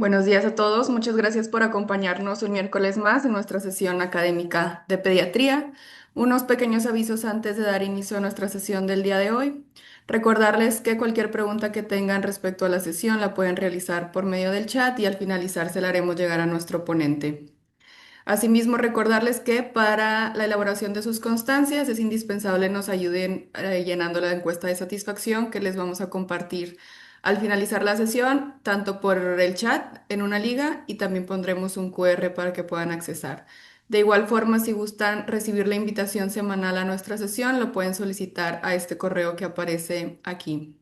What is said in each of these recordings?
Buenos días a todos. Muchas gracias por acompañarnos un miércoles más en nuestra sesión académica de pediatría. Unos pequeños avisos antes de dar inicio a nuestra sesión del día de hoy. Recordarles que cualquier pregunta que tengan respecto a la sesión la pueden realizar por medio del chat y al finalizar se la haremos llegar a nuestro ponente. Asimismo, recordarles que para la elaboración de sus constancias es indispensable nos ayuden llenando la encuesta de satisfacción que les vamos a compartir al finalizar la sesión, tanto por el chat en una liga y también pondremos un QR para que puedan accesar. De igual forma, si gustan recibir la invitación semanal a nuestra sesión, lo pueden solicitar a este correo que aparece aquí.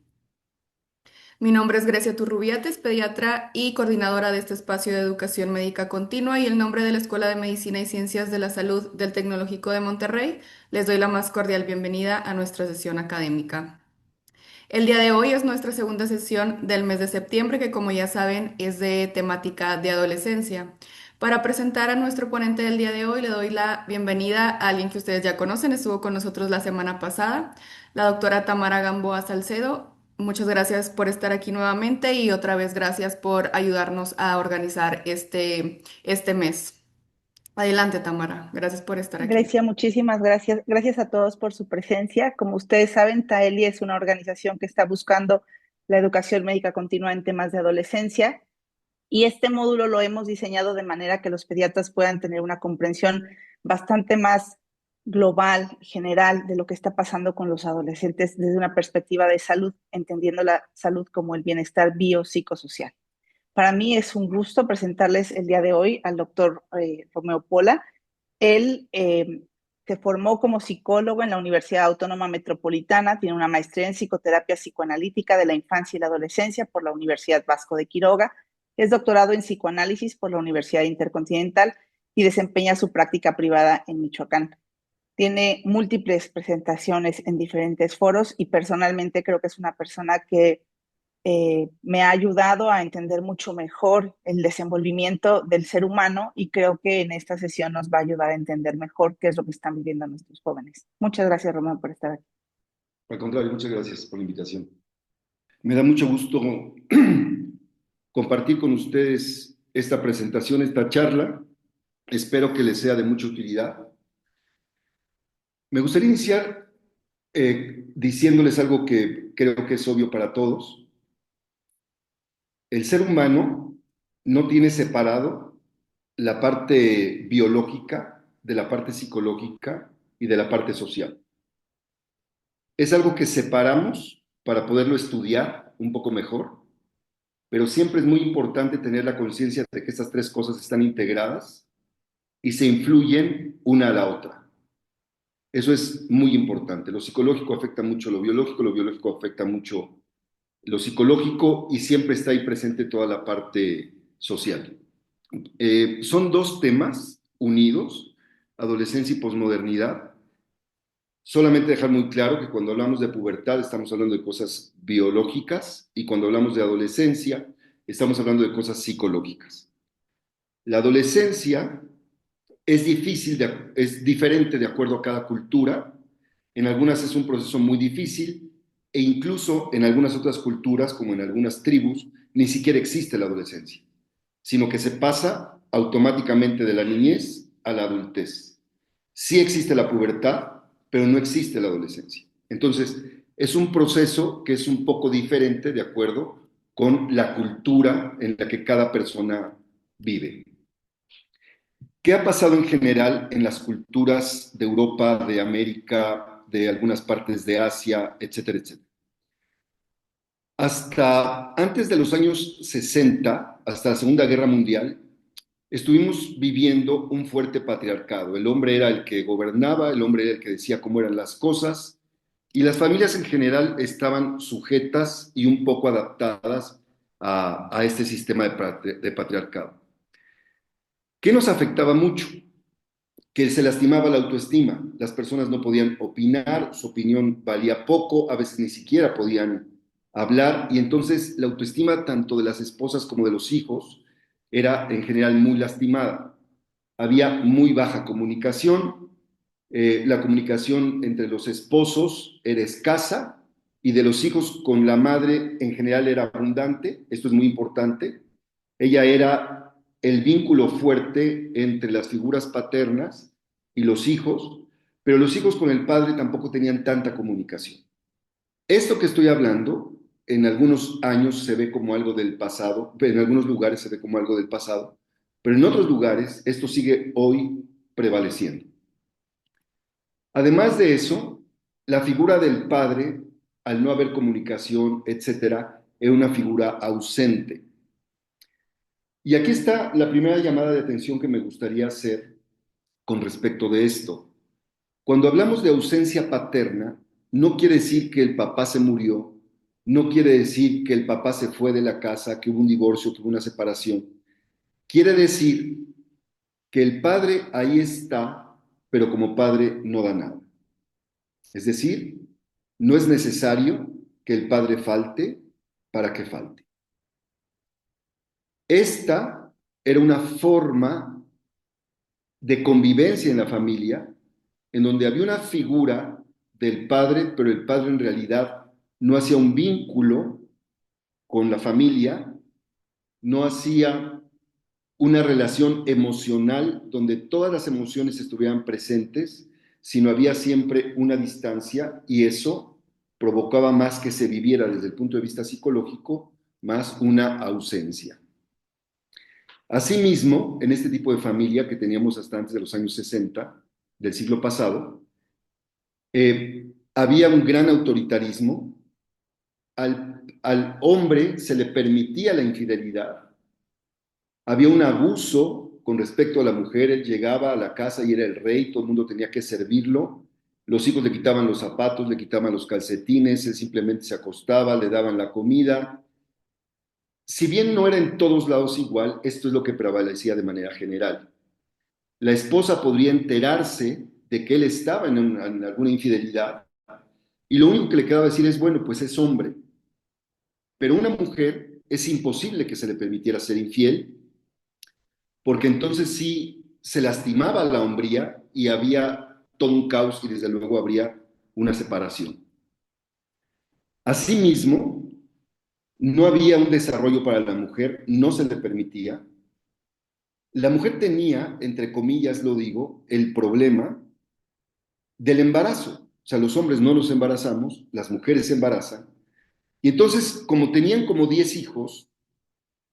Mi nombre es Grecia Turrubiates, pediatra y coordinadora de este espacio de educación médica continua y el nombre de la Escuela de Medicina y Ciencias de la Salud del Tecnológico de Monterrey. Les doy la más cordial bienvenida a nuestra sesión académica. El día de hoy es nuestra segunda sesión del mes de septiembre, que como ya saben es de temática de adolescencia. Para presentar a nuestro ponente del día de hoy, le doy la bienvenida a alguien que ustedes ya conocen, estuvo con nosotros la semana pasada, la doctora Tamara Gamboa Salcedo. Muchas gracias por estar aquí nuevamente y otra vez gracias por ayudarnos a organizar este mes. Adelante, Tamara. Gracias por estar aquí. Grecia, muchísimas gracias. Gracias a todos por su presencia. Como ustedes saben, TAELI es una organización que está buscando la educación médica continua en temas de adolescencia y este módulo lo hemos diseñado de manera que los pediatras puedan tener una comprensión bastante más global, general, de lo que está pasando con los adolescentes desde una perspectiva de salud, entendiendo la salud como el bienestar biopsicosocial. Para mí es un gusto presentarles el día de hoy al doctor Romeo Pola. Él se formó como psicólogo en la Universidad Autónoma Metropolitana, tiene una maestría en psicoterapia psicoanalítica de la infancia y la adolescencia por la Universidad Vasco de Quiroga, es doctorado en psicoanálisis por la Universidad Intercontinental y desempeña su práctica privada en Michoacán. Tiene múltiples presentaciones en diferentes foros y personalmente creo que es una persona que me ha ayudado a entender mucho mejor el desenvolvimiento del ser humano y creo que en esta sesión nos va a ayudar a entender mejor qué es lo que están viviendo nuestros jóvenes. Muchas gracias, Román, por estar aquí. Al contrario, muchas gracias por la invitación. Me da mucho gusto compartir con ustedes esta presentación, esta charla. Espero que les sea de mucha utilidad. Me gustaría iniciar diciéndoles algo que creo que es obvio para todos. El ser humano no tiene separado la parte biológica de la parte psicológica y de la parte social. Es algo que separamos para poderlo estudiar un poco mejor, pero siempre es muy importante tener la conciencia de que estas tres cosas están integradas y se influyen una a la otra. Eso es muy importante. Lo psicológico afecta mucho lo biológico afecta mucho lo psicológico y siempre está ahí presente toda la parte social. Son dos temas unidos, adolescencia y posmodernidad. Solamente dejar muy claro que cuando hablamos de pubertad estamos hablando de cosas biológicas y cuando hablamos de adolescencia estamos hablando de cosas psicológicas. La adolescencia es difícil, es diferente de acuerdo a cada cultura. En algunas es un proceso muy difícil e incluso en algunas otras culturas, como en algunas tribus, ni siquiera existe la adolescencia, sino que se pasa automáticamente de la niñez a la adultez. Sí existe la pubertad, pero no existe la adolescencia. Entonces, es un proceso que es un poco diferente de acuerdo con la cultura en la que cada persona vive. ¿Qué ha pasado en general en las culturas de Europa, de América, de algunas partes de Asia, etcétera, etcétera? Hasta antes de los años 60, hasta la Segunda Guerra Mundial, estuvimos viviendo un fuerte patriarcado. El hombre era el que gobernaba, el hombre era el que decía cómo eran las cosas, y las familias en general estaban sujetas y un poco adaptadas a este sistema de patriarcado. ¿Qué nos afectaba mucho? Que se lastimaba la autoestima. Las personas no podían opinar, su opinión valía poco, a veces ni siquiera podían hablar, y entonces la autoestima tanto de las esposas como de los hijos era en general muy lastimada. Había muy baja comunicación, la comunicación entre los esposos era escasa y de los hijos con la madre en general era abundante, esto es muy importante, Ella era el vínculo fuerte entre las figuras paternas y los hijos, pero los hijos con el padre tampoco tenían tanta comunicación. Esto que estoy hablando, en algunos años se ve como algo del pasado, en algunos lugares se ve como algo del pasado, pero en otros lugares esto sigue hoy prevaleciendo. Además de eso, la figura del padre, al no haber comunicación, etcétera, era una figura ausente. Y aquí está la primera llamada de atención que me gustaría hacer con respecto de esto. Cuando hablamos de ausencia paterna, no quiere decir que el papá se murió, no quiere decir que el papá se fue de la casa, que hubo un divorcio, que hubo una separación. Quiere decir que el padre ahí está, pero como padre no da nada. Es decir, no es necesario que el padre falte para que falte. Esta era una forma de convivencia en la familia, en donde había una figura del padre, pero el padre en realidad no hacía un vínculo con la familia, no hacía una relación emocional donde todas las emociones estuvieran presentes, sino había siempre una distancia y eso provocaba más que se viviera desde el punto de vista psicológico, más una ausencia. Asimismo, en este tipo de familia que teníamos hasta antes de los años 60 del siglo pasado, había un gran autoritarismo, al hombre se le permitía la infidelidad, había un abuso con respecto a la mujer, él llegaba a la casa y era el rey, todo el mundo tenía que servirlo, los hijos le quitaban los zapatos, le quitaban los calcetines, él simplemente se acostaba, le daban la comida. Si bien no era en todos lados igual, esto es lo que prevalecía de manera general. La esposa podría enterarse de que él estaba en alguna infidelidad y lo único que le quedaba decir es, bueno, pues es hombre. Pero una mujer es imposible que se le permitiera ser infiel, porque entonces sí se lastimaba la hombría y había todo un caos y desde luego habría una separación. Asimismo, no había un desarrollo para la mujer, no se le permitía. La mujer tenía, entre comillas lo digo, el problema del embarazo. O sea, los hombres no nos embarazamos, las mujeres se embarazan. Y entonces, como tenían como 10 hijos,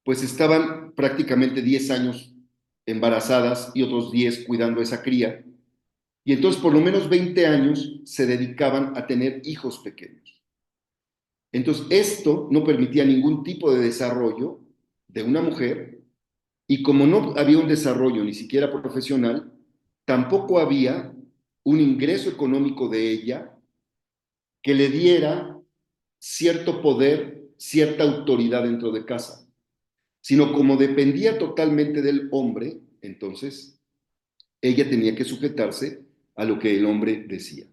pues estaban prácticamente 10 años embarazadas y otros 10 cuidando a esa cría. Y entonces por lo menos 20 años se dedicaban a tener hijos pequeños. Entonces esto no permitía ningún tipo de desarrollo de una mujer y como no había un desarrollo ni siquiera profesional, tampoco había un ingreso económico de ella que le diera cierto poder, cierta autoridad dentro de casa, sino como dependía totalmente del hombre, entonces ella tenía que sujetarse a lo que el hombre decía.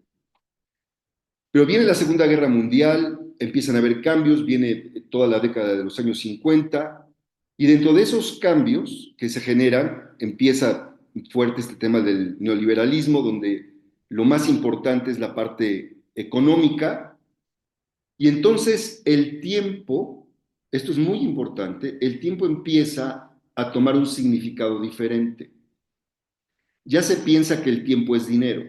Pero viene la Segunda Guerra Mundial, empiezan a haber cambios, viene toda la década de los años 50, y dentro de esos cambios que se generan, empieza fuerte este tema del neoliberalismo, donde lo más importante es la parte económica, y entonces el tiempo, esto es muy importante, el tiempo empieza a tomar un significado diferente. Ya se piensa que el tiempo es dinero.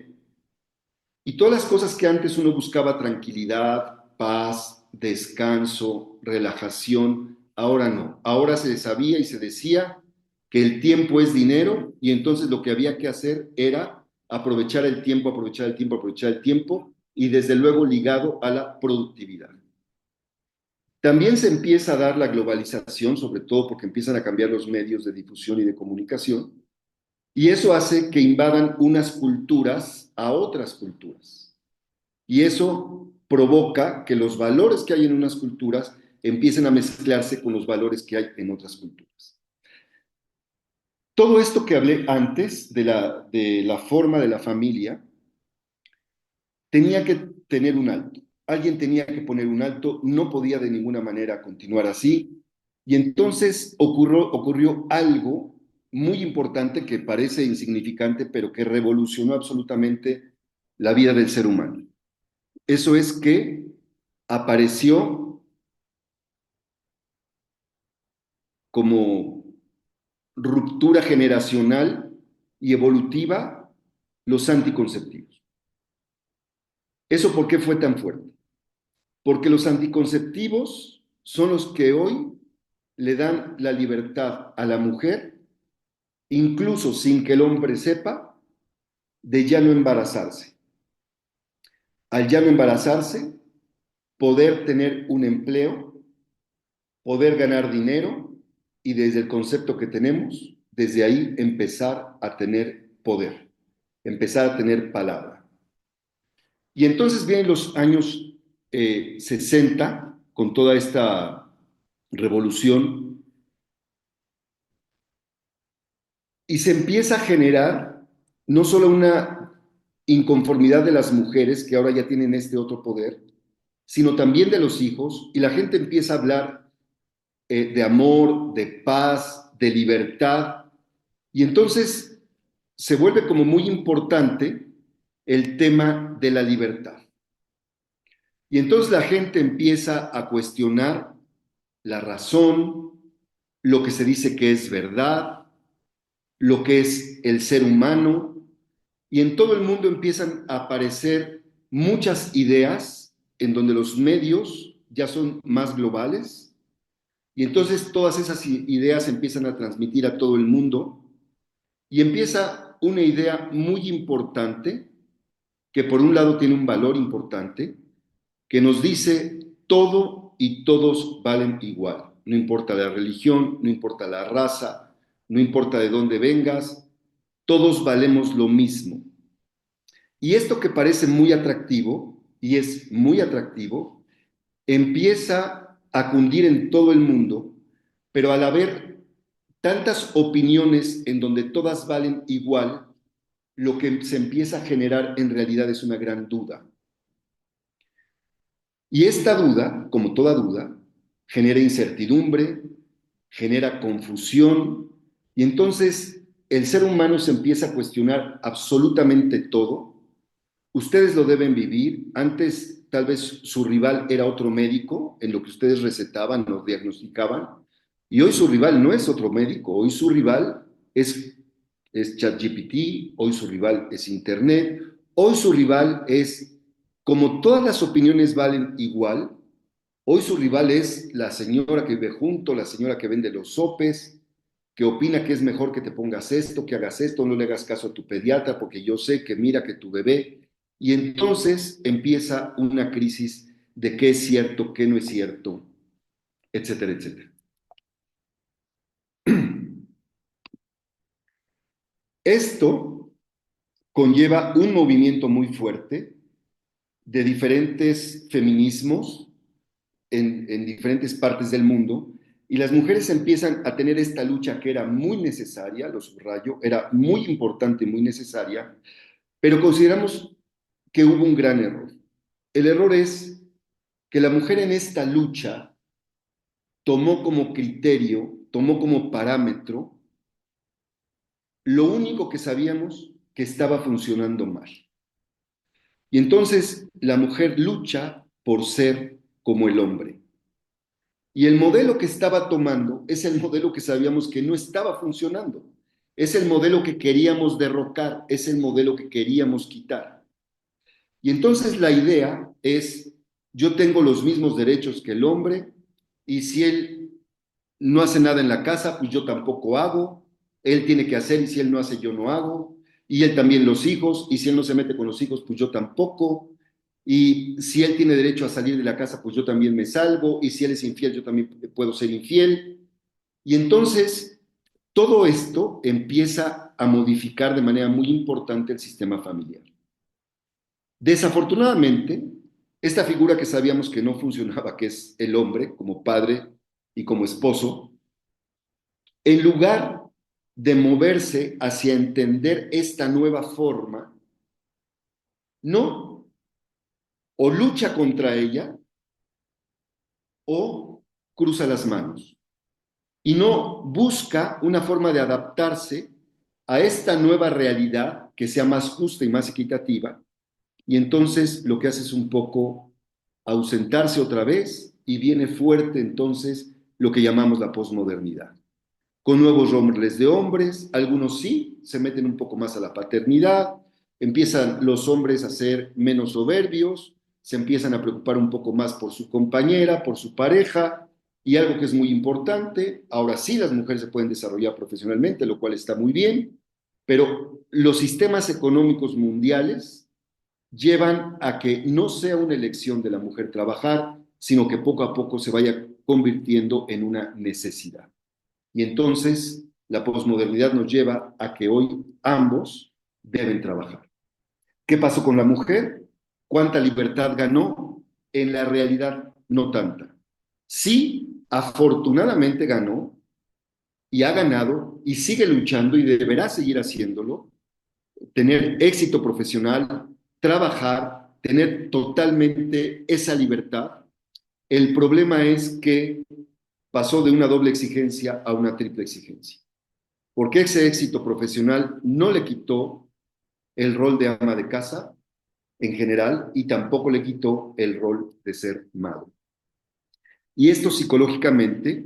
Y todas las cosas que antes uno buscaba tranquilidad, paz, descanso, relajación, ahora no. Ahora se sabía y se decía que el tiempo es dinero y entonces lo que había que hacer era aprovechar el tiempo, aprovechar el tiempo, aprovechar el tiempo y desde luego ligado a la productividad. También se empieza a dar la globalización, sobre todo porque empiezan a cambiar los medios de difusión y de comunicación, y eso hace que invadan unas culturas a otras culturas. Y eso provoca que los valores que hay en unas culturas empiecen a mezclarse con los valores que hay en otras culturas. Todo esto que hablé antes de la forma de la familia tenía que tener un alto. Alguien tenía que poner un alto, no podía de ninguna manera continuar así. Y entonces ocurrió algo muy importante que parece insignificante, pero que revolucionó absolutamente la vida del ser humano. Eso es que apareció como ruptura generacional y evolutiva los anticonceptivos. ¿Eso por qué fue tan fuerte? Porque los anticonceptivos son los que hoy le dan la libertad a la mujer, incluso sin que el hombre sepa, de ya no embarazarse. Al ya no embarazarse, poder tener un empleo, poder ganar dinero y desde el concepto que tenemos, desde ahí empezar a tener poder, empezar a tener palabra. Y entonces vienen los años 60 con toda esta revolución y se empieza a generar no solo una inconformidad de las mujeres que ahora ya tienen este otro poder, sino también de los hijos, y la gente empieza a hablar de amor, de paz, de libertad, y entonces se vuelve como muy importante el tema de la libertad. Y entonces la gente empieza a cuestionar la razón, lo que se dice que es verdad, lo que es el ser humano, y en todo el mundo empiezan a aparecer muchas ideas en donde los medios ya son más globales, y entonces todas esas ideas empiezan a transmitir a todo el mundo, y empieza una idea muy importante, que por un lado tiene un valor importante, que nos dice todo y todos valen igual. No importa la religión, no importa la raza, no importa de dónde vengas, todos valemos lo mismo. Y esto que parece muy atractivo, y es muy atractivo, empieza a cundir en todo el mundo, pero al haber tantas opiniones en donde todas valen igual, lo que se empieza a generar en realidad es una gran duda. Y esta duda, como toda duda, genera incertidumbre, genera confusión, y entonces el ser humano se empieza a cuestionar absolutamente todo. Ustedes lo deben vivir. Antes tal vez su rival era otro médico en lo que ustedes recetaban o diagnosticaban, y hoy su rival no es otro médico, hoy su rival es ChatGPT, hoy su rival es Internet, hoy su rival es, como todas las opiniones valen igual, hoy su rival es la señora que vive junto, la señora que vende los sopes, que opina que es mejor que te pongas esto, que hagas esto, no le hagas caso a tu pediatra porque yo sé que mira que tu bebé. Y entonces empieza una crisis de qué es cierto, qué no es cierto, etcétera, etcétera. Esto conlleva un movimiento muy fuerte de diferentes feminismos en diferentes partes del mundo, y las mujeres empiezan a tener esta lucha que era muy necesaria, lo subrayo, era muy importante, muy necesaria, pero consideramos que hubo un gran error. El error es que la mujer en esta lucha tomó como criterio, tomó como parámetro lo único que sabíamos que estaba funcionando mal. Y entonces la mujer lucha por ser como el hombre. Y el modelo que estaba tomando es el modelo que sabíamos que no estaba funcionando. Es el modelo que queríamos derrocar, es el modelo que queríamos quitar. Y entonces la idea es, yo tengo los mismos derechos que el hombre, y si él no hace nada en la casa, pues yo tampoco hago. Él tiene que hacer, y si él no hace, yo no hago. Y él también los hijos, y si él no se mete con los hijos, pues yo tampoco. Y si él tiene derecho a salir de la casa, pues yo también me salgo. Y si él es infiel, yo también puedo ser infiel. Y entonces todo esto empieza a modificar de manera muy importante el sistema familiar. Desafortunadamente, esta figura que sabíamos que no funcionaba, que es el hombre como padre y como esposo, en lugar de moverse hacia entender esta nueva forma, no, o lucha contra ella o cruza las manos y no busca una forma de adaptarse a esta nueva realidad que sea más justa y más equitativa, y entonces lo que hace es un poco ausentarse otra vez, y viene fuerte entonces lo que llamamos la posmodernidad. Con nuevos roles de hombres, algunos sí, se meten un poco más a la paternidad, empiezan los hombres a ser menos soberbios, se empiezan a preocupar un poco más por su compañera, por su pareja, y algo que es muy importante, ahora sí las mujeres se pueden desarrollar profesionalmente, lo cual está muy bien, pero los sistemas económicos mundiales llevan a que no sea una elección de la mujer trabajar, sino que poco a poco se vaya convirtiendo en una necesidad. Y entonces la posmodernidad nos lleva a que hoy ambos deben trabajar. ¿Qué pasó con la mujer? ¿Cuánta libertad ganó? En la realidad, no tanta. Sí, afortunadamente ganó y ha ganado y sigue luchando y deberá seguir haciéndolo, tener éxito profesional, trabajar, tener totalmente esa libertad. El problema es que pasó de una doble exigencia a una triple exigencia, porque ese éxito profesional no le quitó el rol de ama de casa en general y tampoco le quitó el rol de ser madre. Y esto psicológicamente,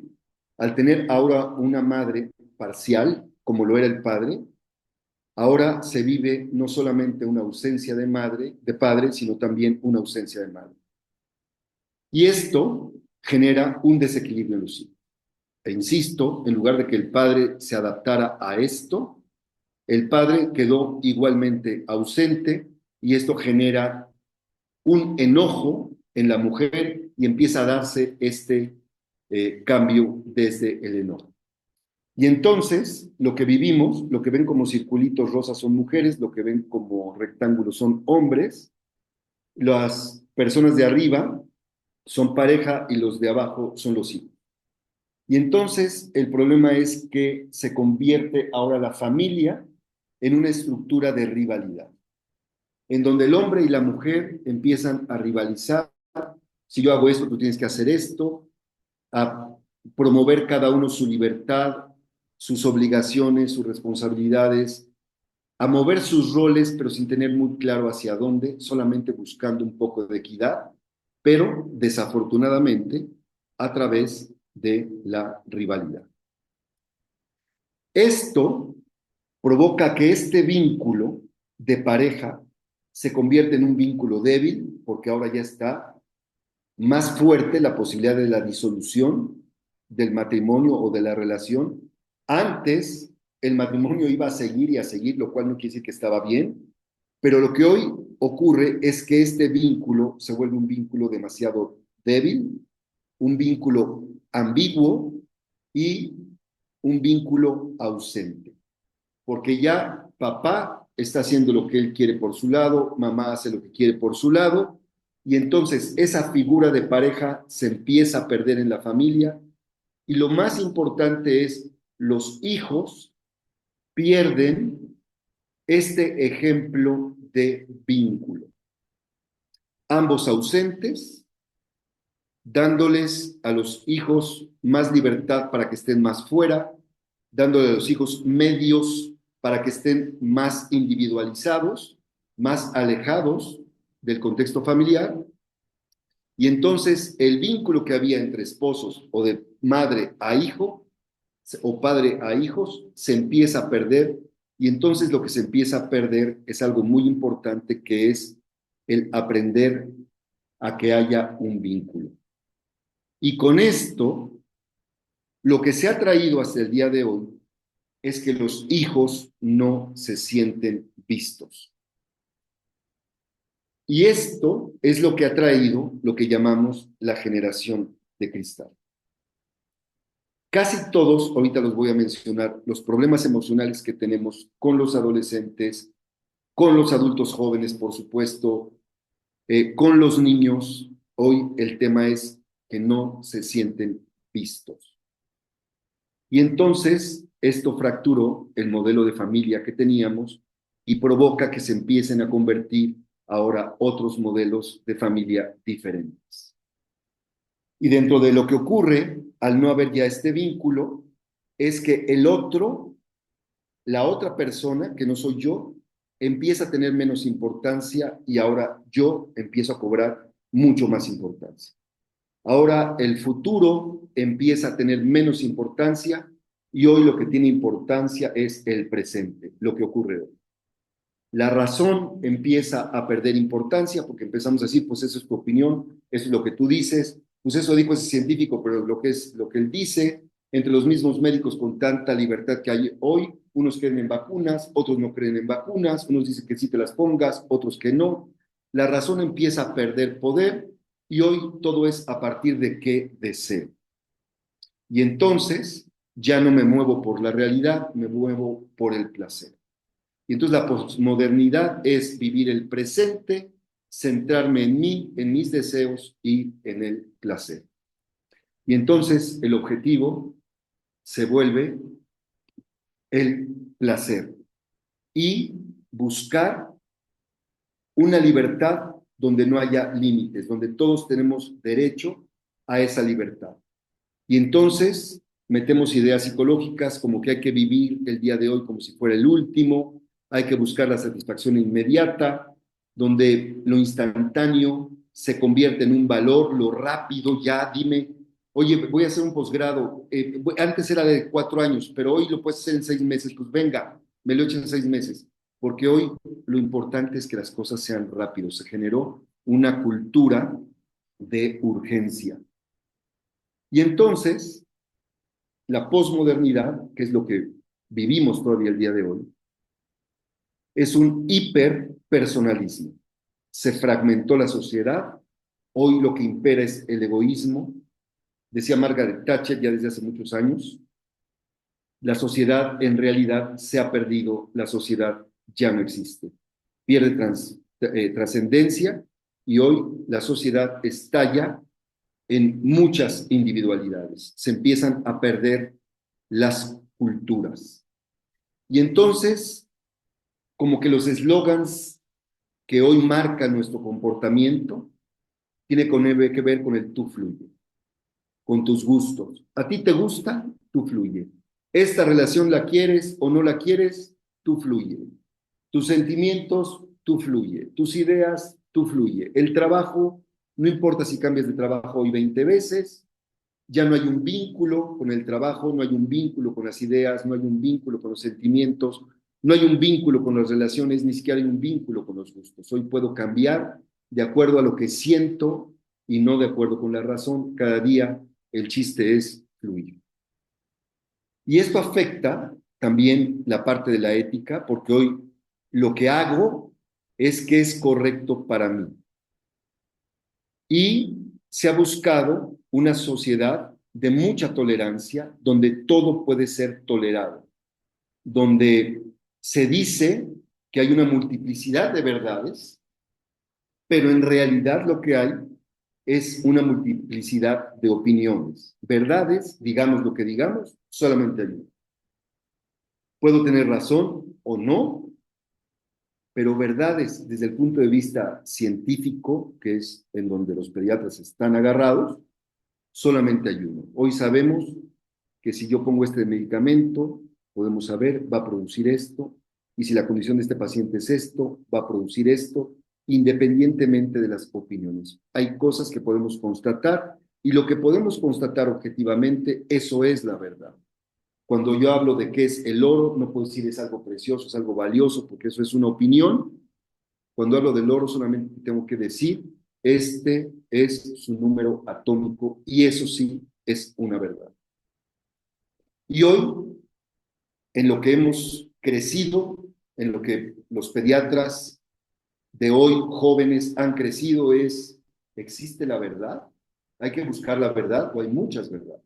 al tener ahora una madre parcial, como lo era el padre, ahora se vive no solamente una ausencia de madre, de padre, sino también una ausencia de madre. Y esto genera un desequilibrio en los hijos. E insisto, en lugar de que el padre se adaptara a esto, el padre quedó igualmente ausente y esto genera un enojo en la mujer y empieza a darse este cambio desde el enojo. Y entonces lo que vivimos, lo que ven como circulitos rosas son mujeres, lo que ven como rectángulos son hombres, las personas de arriba son pareja y los de abajo son los hijos. Y entonces el problema es que se convierte ahora la familia en una estructura de rivalidad, en donde el hombre y la mujer empiezan a rivalizar. Si yo hago esto, tú tienes que hacer esto, a promover cada uno su libertad, sus obligaciones, sus responsabilidades, a mover sus roles, pero sin tener muy claro hacia dónde, solamente buscando un poco de equidad, pero desafortunadamente a través de la rivalidad. Esto provoca que este vínculo de pareja se convierta en un vínculo débil, porque ahora ya está más fuerte la posibilidad de la disolución del matrimonio o de la relación. Antes el matrimonio iba a seguir y a seguir, lo cual no quiere decir que estaba bien, pero lo que hoy ocurre es que este vínculo se vuelve un vínculo demasiado débil, un vínculo ambiguo y un vínculo ausente, porque ya papá está haciendo lo que él quiere por su lado, mamá hace lo que quiere por su lado, y entonces esa figura de pareja se empieza a perder en la familia, y lo más importante es los hijos pierden este ejemplo de vínculo. Ambos ausentes, dándoles a los hijos más libertad para que estén más fuera, dándole a los hijos medios para que estén más individualizados, más alejados del contexto familiar. Y entonces el vínculo que había entre esposos o de madre a hijo o padre a hijos se empieza a perder y entonces lo que se empieza a perder es algo muy importante que es el aprender a que haya un vínculo. Y con esto, lo que se ha traído hasta el día de hoy es que los hijos no se sienten vistos. Y esto es lo que ha traído lo que llamamos la generación de cristal. Casi todos, ahorita los voy a mencionar, los problemas emocionales que tenemos con los adolescentes, con los adultos jóvenes, por supuesto, con los niños, hoy el tema es que no se sienten vistos. Y entonces esto fracturó el modelo de familia que teníamos y provoca que se empiecen a convertir ahora otros modelos de familia diferentes. Y dentro de lo que ocurre, al no haber ya este vínculo, es que el otro, la otra persona, que no soy yo, empieza a tener menos importancia y ahora yo empiezo a cobrar mucho más importancia. Ahora el futuro empieza a tener menos importancia y hoy lo que tiene importancia es el presente, lo que ocurre hoy. La razón empieza a perder importancia porque empezamos a decir, pues eso es tu opinión, eso es lo que tú dices, pues eso dijo ese científico, pero lo que es lo que él dice, entre los mismos médicos con tanta libertad que hay hoy, unos creen en vacunas, otros no creen en vacunas, unos dicen que sí te las pongas, otros que no. La razón empieza a perder poder y hoy todo es a partir de qué deseo. Y entonces ya no me muevo por la realidad, me muevo por el placer. Y entonces la posmodernidad es vivir el presente, centrarme en mí, en mis deseos y en el placer. Y entonces el objetivo se vuelve el placer y buscar una libertad donde no haya límites, donde todos tenemos derecho a esa libertad. Y entonces metemos ideas psicológicas como que hay que vivir el día de hoy como si fuera el último, hay que buscar la satisfacción inmediata, donde lo instantáneo se convierte en un valor, lo rápido, ya dime, oye, voy a hacer un posgrado, antes era de 4 años, pero hoy lo puedes hacer en 6 meses, pues venga, me lo echo en 6 meses, porque hoy lo importante es que las cosas sean rápidos, se generó una cultura de urgencia. Y entonces, la posmodernidad, que es lo que vivimos todavía el día de hoy, es un hiperpersonalismo. Se fragmentó la sociedad, hoy lo que impera es el egoísmo. Decía Margaret Thatcher ya desde hace muchos años, la sociedad en realidad se ha perdido, la sociedad ya no existe. Pierde trascendencia y hoy la sociedad estalla en muchas individualidades. Se empiezan a perder las culturas. Y entonces, como que los eslogans que hoy marcan nuestro comportamiento tiene que ver con el tú fluye, con tus gustos. ¿A ti te gusta? Tú fluye. ¿Esta relación la quieres o no la quieres? Tú fluye. Tus sentimientos, tú fluye. Tus ideas, tú fluye. El trabajo, no importa si cambias de trabajo hoy 20 veces, ya no hay un vínculo con el trabajo, no hay un vínculo con las ideas, no hay un vínculo con los sentimientos, no hay un vínculo con las relaciones, ni siquiera hay un vínculo con los gustos. Hoy puedo cambiar de acuerdo a lo que siento y no de acuerdo con la razón. Cada día el chiste es fluir. Y esto afecta también la parte de la ética, porque hoy lo que hago es que es correcto para mí. Y se ha buscado una sociedad de mucha tolerancia, donde todo puede ser tolerado, donde se dice que hay una multiplicidad de verdades, pero en realidad lo que hay es una multiplicidad de opiniones. Verdades, digamos lo que digamos, solamente hay una. Puedo tener razón o no, pero verdades desde el punto de vista científico, que es en donde los pediatras están agarrados, solamente hay uno. Hoy sabemos que si yo pongo este medicamento, podemos saber, va a producir esto, y si la condición de este paciente es esto, va a producir esto, independientemente de las opiniones. Hay cosas que podemos constatar, y lo que podemos constatar objetivamente, eso es la verdad. Cuando yo hablo de qué es el oro, no puedo decir es algo precioso, es algo valioso, porque eso es una opinión. Cuando hablo del oro, solamente tengo que decir, este es su número atómico, y eso sí es una verdad. Y hoy, en lo que hemos crecido, en lo que los pediatras de hoy, jóvenes, han crecido, ¿existe la verdad? ¿Hay que buscar la verdad o hay muchas verdades?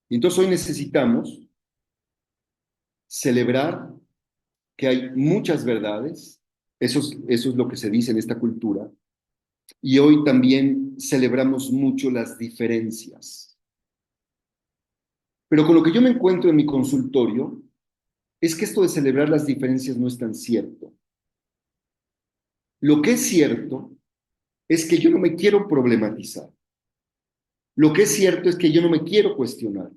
Y entonces hoy necesitamos celebrar que hay muchas verdades, eso es lo que se dice en esta cultura, y hoy también celebramos mucho las diferencias. Pero con lo que yo me encuentro en mi consultorio es que esto de celebrar las diferencias no es tan cierto. Lo que es cierto es que yo no me quiero problematizar. Lo que es cierto es que yo no me quiero cuestionar.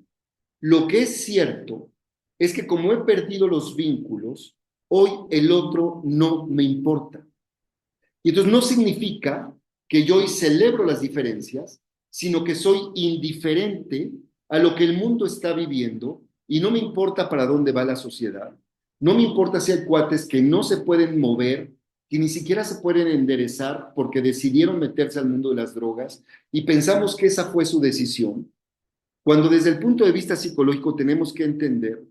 Lo que es cierto es que como he perdido los vínculos, hoy el otro no me importa. Y entonces no significa que yo hoy celebro las diferencias, sino que soy indiferente a lo que el mundo está viviendo y no me importa para dónde va la sociedad. No me importa si hay cuates que no se pueden mover, que ni siquiera se pueden enderezar porque decidieron meterse al mundo de las drogas y pensamos que esa fue su decisión, cuando desde el punto de vista psicológico tenemos que entender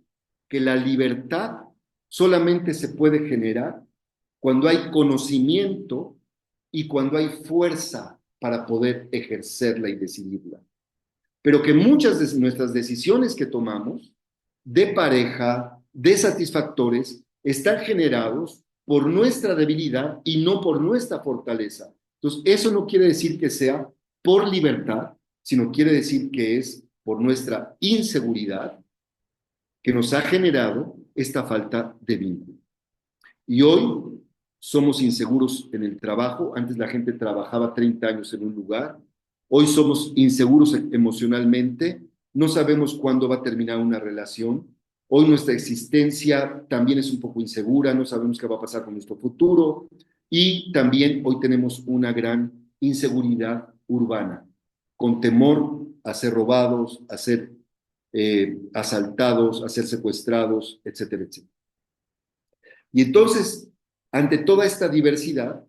que la libertad solamente se puede generar cuando hay conocimiento y cuando hay fuerza para poder ejercerla y decidirla. Pero que muchas de nuestras decisiones que tomamos de pareja, de satisfactores, están generados por nuestra debilidad y no por nuestra fortaleza. Entonces, eso no quiere decir que sea por libertad, sino quiere decir que es por nuestra inseguridad que nos ha generado esta falta de vínculo. Y hoy somos inseguros en el trabajo. Antes la gente trabajaba 30 años en un lugar. Hoy somos inseguros emocionalmente. No sabemos cuándo va a terminar una relación. Hoy nuestra existencia también es un poco insegura. No sabemos qué va a pasar con nuestro futuro. Y también hoy tenemos una gran inseguridad urbana, con temor a ser robados, a ser asaltados, a ser secuestrados, etcétera, etcétera. Y entonces, ante toda esta diversidad,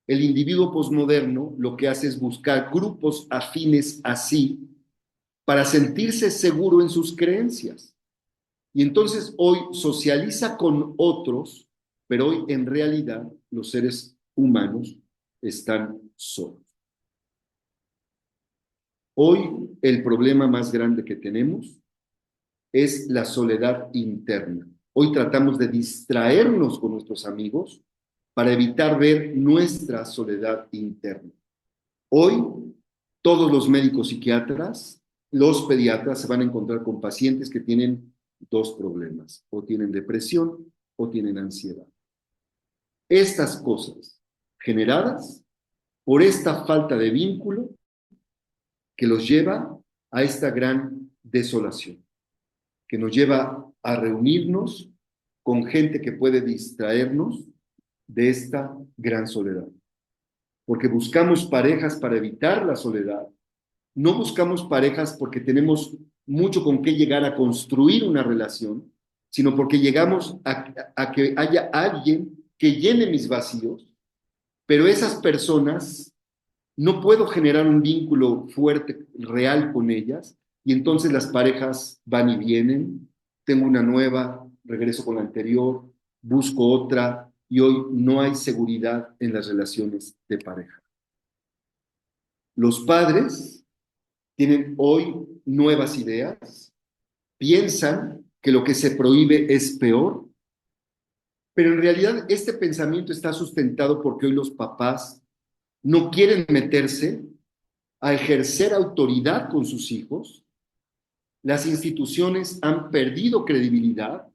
el individuo posmoderno lo que hace es buscar grupos afines a sí para sentirse seguro en sus creencias. Y entonces hoy socializa con otros, pero hoy en realidad los seres humanos están solos. Hoy el problema más grande que tenemos es la soledad interna. Hoy tratamos de distraernos con nuestros amigos para evitar ver nuestra soledad interna. Hoy, todos los médicos psiquiatras, los pediatras se van a encontrar con pacientes que tienen dos problemas, o tienen depresión o tienen ansiedad. Estas cosas generadas por esta falta de vínculo que los lleva a esta gran desolación, que nos lleva a reunirnos con gente que puede distraernos de esta gran soledad. Porque buscamos parejas para evitar la soledad, no buscamos parejas porque tenemos mucho con qué llegar a construir una relación, sino porque llegamos a que haya alguien que llene mis vacíos, pero esas personas no puedo generar un vínculo fuerte, real con ellas, y entonces las parejas van y vienen, tengo una nueva, regreso con la anterior, busco otra, y hoy no hay seguridad en las relaciones de pareja. Los padres tienen hoy nuevas ideas, piensan que lo que se prohíbe es peor, pero en realidad este pensamiento está sustentado porque hoy los papás no quieren meterse a ejercer autoridad con sus hijos, las instituciones han perdido credibilidad,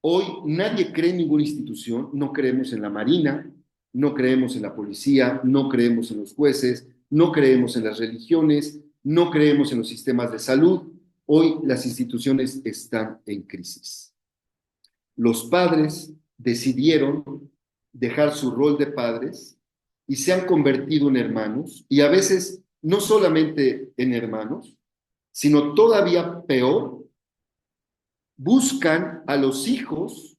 hoy nadie cree en ninguna institución, no creemos en la Marina, no creemos en la policía, no creemos en los jueces, no creemos en las religiones, no creemos en los sistemas de salud, hoy las instituciones están en crisis. Los padres decidieron dejar su rol de padres y se han convertido en hermanos, y a veces no solamente en hermanos, sino todavía peor, buscan a los hijos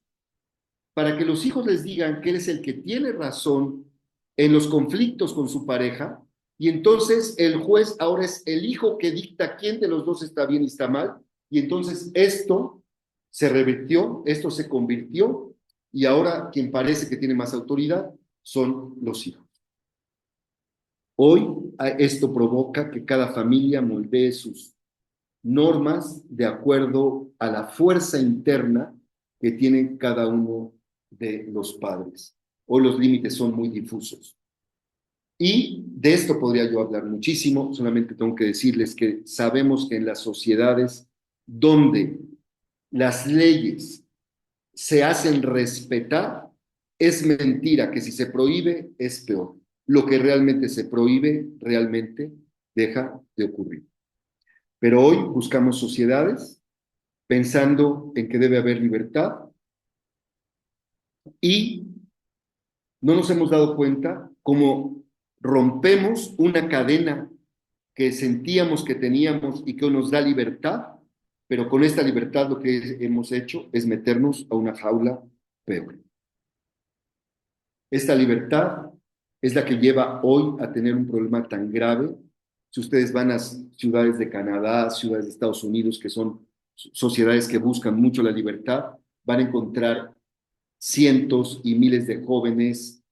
para que los hijos les digan que él es el que tiene razón en los conflictos con su pareja, y entonces el juez ahora es el hijo que dicta quién de los dos está bien y está mal, y entonces esto se revirtió, esto se convirtió, y ahora quien parece que tiene más autoridad son los hijos. Hoy esto provoca que cada familia moldee sus normas de acuerdo a la fuerza interna que tienen cada uno de los padres. Hoy los límites son muy difusos. Y de esto podría yo hablar muchísimo, solamente tengo que decirles que sabemos que en las sociedades donde las leyes se hacen respetar, es mentira que si se prohíbe es peor. Lo que realmente se prohíbe, realmente deja de ocurrir. Pero hoy buscamos sociedades pensando en que debe haber libertad y no nos hemos dado cuenta cómo rompemos una cadena que sentíamos que teníamos y que nos da libertad, pero con esta libertad lo que hemos hecho es meternos a una jaula peor. Esta libertad es la que lleva hoy a tener un problema tan grave. Si ustedes van a ciudades de Canadá, ciudades de Estados Unidos, que son sociedades que buscan mucho la libertad, van a encontrar cientos y miles de jóvenes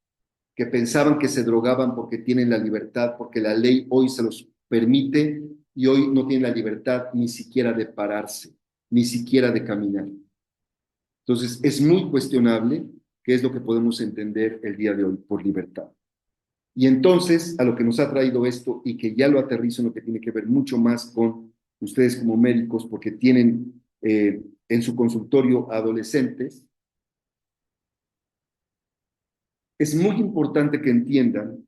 que pensaban que se drogaban porque tienen la libertad, porque la ley hoy se los permite y hoy no tienen la libertad ni siquiera de pararse, ni siquiera de caminar. Entonces, es muy cuestionable qué es lo que podemos entender el día de hoy por libertad. Y entonces, a lo que nos ha traído esto y que ya lo aterrizo en lo que tiene que ver mucho más con ustedes como médicos, porque tienen en su consultorio adolescentes, es muy importante que entiendan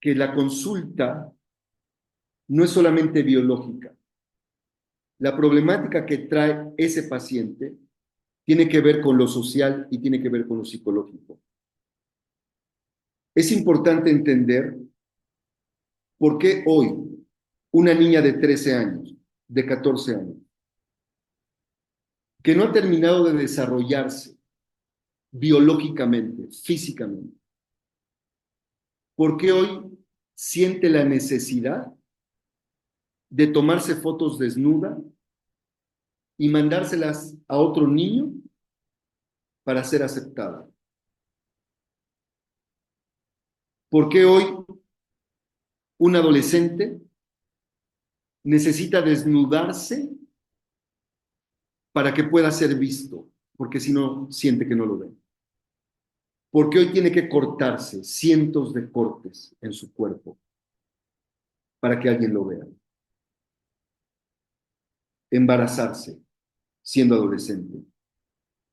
que la consulta no es solamente biológica. La problemática que trae ese paciente tiene que ver con lo social y tiene que ver con lo psicológico. Es importante entender por qué hoy una niña de 13 años, de 14 años, que no ha terminado de desarrollarse biológicamente, físicamente, por qué hoy siente la necesidad de tomarse fotos desnuda y mandárselas a otro niño para ser aceptada. ¿Por qué hoy un adolescente necesita desnudarse para que pueda ser visto? Porque si no, siente que no lo ven. ¿Por qué hoy tiene que cortarse cientos de cortes en su cuerpo para que alguien lo vea? Embarazarse siendo adolescente,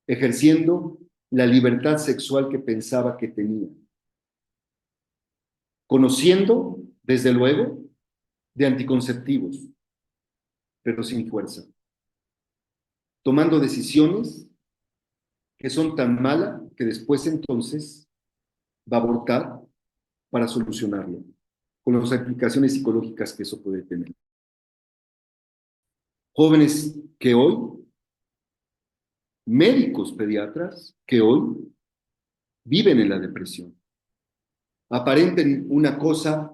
ejerciendo la libertad sexual que pensaba que tenía, conociendo, desde luego, de anticonceptivos, pero sin fuerza, tomando decisiones que son tan malas que después entonces va a abortar para solucionarlo, con las implicaciones psicológicas que eso puede tener. Jóvenes que hoy, médicos pediatras, que hoy viven en la depresión, aparenten una cosa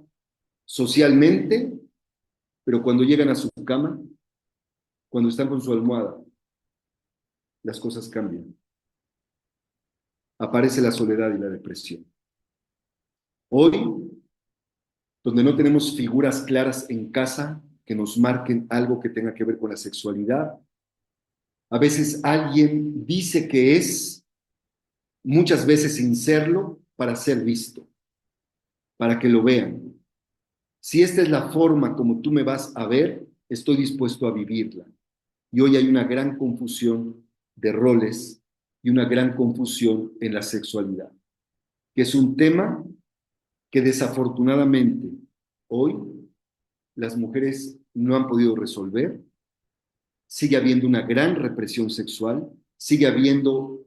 socialmente, pero cuando llegan a su cama, cuando están con su almohada, las cosas cambian. Aparece la soledad y la depresión. Hoy, donde no tenemos figuras claras en casa que nos marquen algo que tenga que ver con la sexualidad, a veces alguien dice que es, muchas veces sin serlo, para ser visto, para que lo vean. Si esta es la forma como tú me vas a ver, estoy dispuesto a vivirla. Y hoy hay una gran confusión de roles y una gran confusión en la sexualidad, que es un tema que desafortunadamente hoy las mujeres no han podido resolver. Sigue habiendo una gran represión sexual, sigue habiendo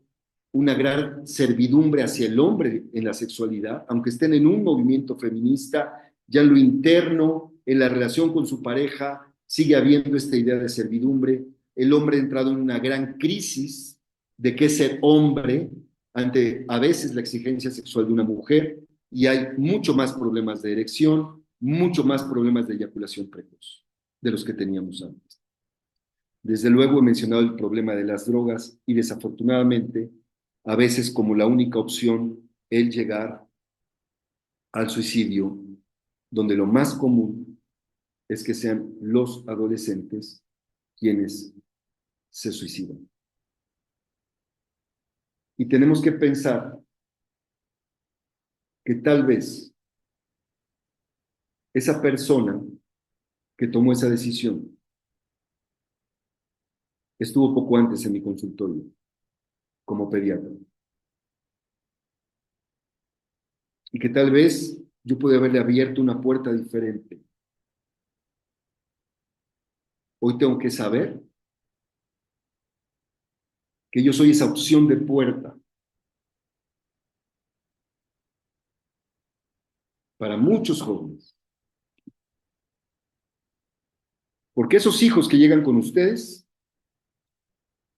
una gran servidumbre hacia el hombre en la sexualidad, aunque estén en un movimiento feminista, ya en lo interno, en la relación con su pareja, sigue habiendo esta idea de servidumbre. El hombre ha entrado en una gran crisis de qué es ser hombre ante a veces la exigencia sexual de una mujer, y hay mucho más problemas de erección, mucho más problemas de eyaculación precoz de los que teníamos antes. Desde luego he mencionado el problema de las drogas y desafortunadamente, a veces como la única opción, el llegar al suicidio, donde lo más común es que sean los adolescentes quienes se suicidan. Y tenemos que pensar que tal vez esa persona que tomó esa decisión estuvo poco antes en mi consultorio como pediatra. Y que tal vez yo pude haberle abierto una puerta diferente. Hoy tengo que saber que yo soy esa opción de puerta para muchos jóvenes. Porque esos hijos que llegan con ustedes,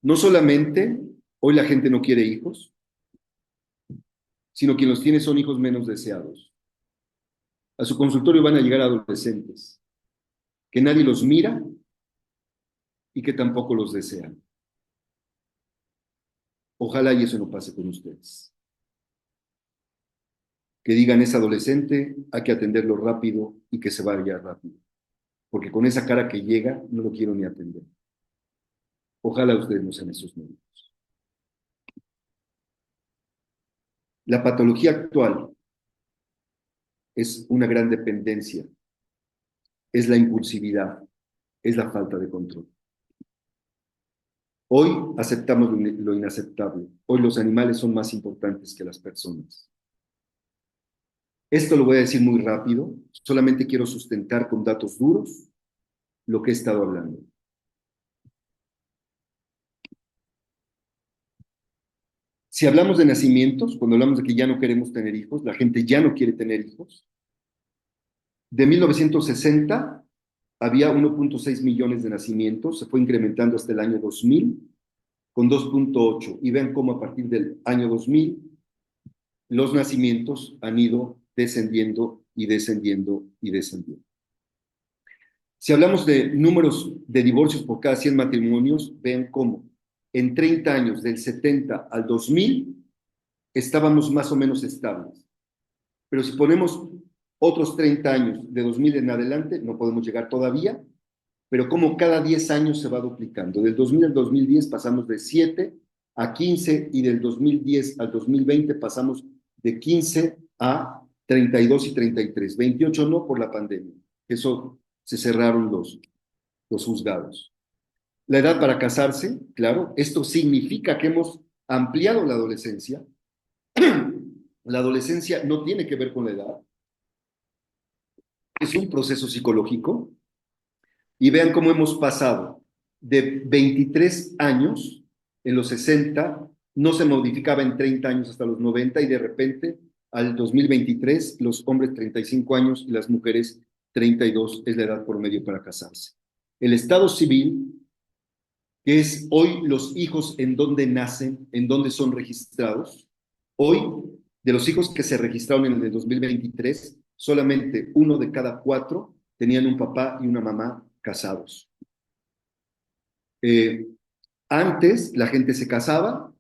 no solamente hoy la gente no quiere hijos, sino quien los tiene son hijos menos deseados. A su consultorio van a llegar adolescentes, que nadie los mira y que tampoco los desean. Ojalá y eso no pase con ustedes. Que digan, es adolescente, hay que atenderlo rápido y que se vaya rápido. Porque con esa cara que llega, no lo quiero ni atender. Ojalá ustedes no sean esos niños. La patología actual es una gran dependencia, es la impulsividad, es la falta de control. Hoy aceptamos lo inaceptable. Hoy los animales son más importantes que las personas. Esto lo voy a decir muy rápido, solamente quiero sustentar con datos duros lo que he estado hablando. Si hablamos de nacimientos, cuando hablamos de que ya no queremos tener hijos, la gente ya no quiere tener hijos, de 1960 había 1.6 millones de nacimientos, se fue incrementando hasta el año 2000 con 2.8, y vean cómo a partir del año 2000 los nacimientos han ido descendiendo y descendiendo y descendiendo. Si hablamos de números de divorcios por cada 100 matrimonios, vean cómo en 30 años, del 70 al 2000, estábamos más o menos estables. Pero si ponemos otros 30 años, de 2000 en adelante, no podemos llegar todavía, pero como cada 10 años se va duplicando. Del 2000 al 2010 pasamos de 7 a 15 y del 2010 al 2020 pasamos de 15 a 32 y 33. 28 no por la pandemia. Eso se cerraron los juzgados. La edad para casarse, claro, esto significa que hemos ampliado la adolescencia. La adolescencia no tiene que ver con la edad. Es un proceso psicológico. Y vean cómo hemos pasado de 23 años en los 60, no se modificaba en 30 años hasta los 90 y de repente al 2023 los hombres 35 años y las mujeres 32 es la edad promedio para casarse. El estado civil, que es hoy los hijos en dónde nacen, en dónde son registrados, hoy de los hijos que se registraron en el 2023, solamente 1 de cada 4 tenían un papá y una mamá casados. Antes la gente se casaba,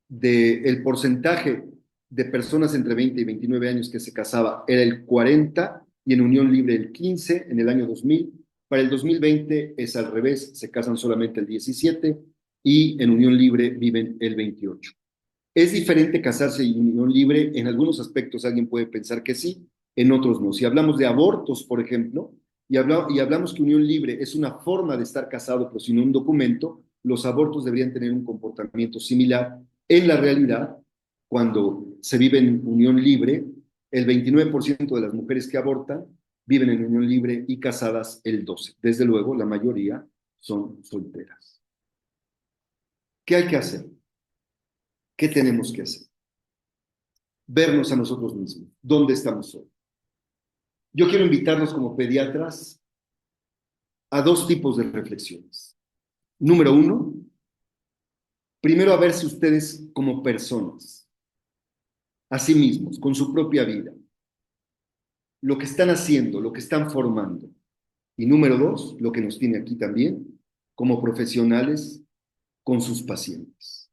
el porcentaje de personas entre 20 y 29 años que se casaba era el 40 y en unión libre el 15 en el año 2000. Para el 2020 es al revés, se casan solamente el 17 y en unión libre viven el 28. Es diferente casarse en unión libre, en algunos aspectos alguien puede pensar que sí, en otros no. Si hablamos de abortos, por ejemplo, y hablamos que unión libre es una forma de estar casado, pero sin un documento, los abortos deberían tener un comportamiento similar. En la realidad, cuando se vive en unión libre, el 29% de las mujeres que abortan viven en unión libre y casadas el 12%. Desde luego, la mayoría son solteras. ¿Qué hay que hacer? ¿Qué tenemos que hacer? Vernos a nosotros mismos. ¿Dónde estamos hoy? Yo quiero invitarnos como pediatras a 2 tipos de reflexiones. Número 1, primero a verse ustedes como personas, a sí mismos, con su propia vida, lo que están haciendo, lo que están formando. Y número 2, lo que nos tiene aquí también, como profesionales con sus pacientes.